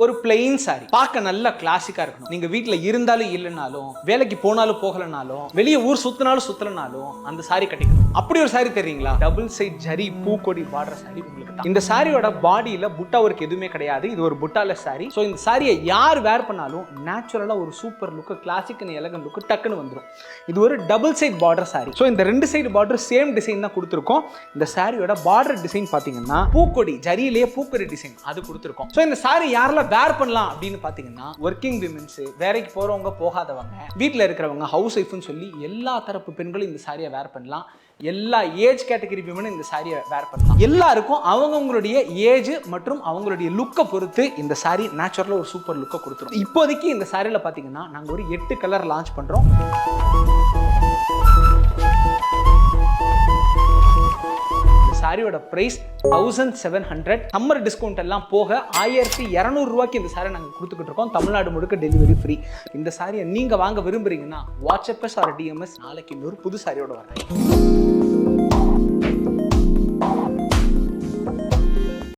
ஒரு plain sorry பார்க்க நல்ல கிளாசிக்கா இருக்கணும். நீங்க வீட்ல இருந்தாலும் இல்லைனாலும், வேலைக்கு போனாலும் போகலனாலும், வெளியே ஊர் சுத்தினாலும் சுத்தலனாலும் அந்த சாரி கட்டிக்கணும். அப்படி ஒரு சாரி தெரியுங்களா? டபுள் சைட் ஜரி பூக்கொடி பார்டர் சாரி உங்களுக்கு தான். இந்த சாரியோட பாடியில புட்டா ஒர்க் எதுவுமே கிடையாது. இது ஒரு புட்டாலெஸ் சாரி. ஸோ இந்த சாரியை யார் வேர் பண்ணாலும் நேச்சுரலா ஒரு super look, classic and elegant look டக்குன்னு வந்துடும். இது ஒரு double side border sari. So இந்த ரெண்டு சைடு பார்டர் சேம் டிசைன் தான் கொடுத்துருக்கோம். இந்த சாரியோட பார்டர் டிசைன் பார்த்தீங்கன்னா பூக்கொடி ஜரியிலேயே பூக்கொடி டிசைன் அது கொடுத்துருக்கோம். ஸோ இந்த சாரி யாரெல்லாம் வேர் பண்ணலாம் அப்படின்னு பாத்தீங்கன்னா, ஒர்க்கிங் விமென்ஸ், வேலைக்கு போறவங்க போகாதவங்க, வீட்டில் இருக்கிறவங்க, ஹவுஸ் ஒய்ஃப்னு சொல்லி எல்லா தரப்பு பெண்களும் இந்த சாரியை வேர் பண்ணலாம். எல்லா ஏஜ் கேட்டகரி விமனும் இந்த சாரியை வேர் பண்ணலாம். எல்லாருக்கும் அவங்களுடைய ஏஜ் மற்றும் அவங்களுடைய லுக்கை பொறுத்து இந்த சாரி நேச்சுரலா ஒரு சூப்பர் லுக்கை கொடுத்துரும். இப்போதைக்கு இந்த சாரியில பாத்தீங்கன்னா நாங்க ஒரு 8 கலர் லான்ச் பண்றோம். சாரியோட பிரைஸ் 1700. சம்மர் டிஸ்கவுண்ட் எல்லாம் போக 1200 ரூபாய்க்கு இந்த சாரி நாங்கள் கொடுத்துக்கிட்டு இருக்கோம். தமிழ்நாடு முழுக்க டெலிவரி ஃப்ரீ. இந்த சாரியை நீங்க வாங்க விரும்புறீங்கன்னா வாட்ஸ்அப் ஆர் டிஎம்எஸ் நாளைக்கு இன்னொரு புது சாரியோட வரேன்.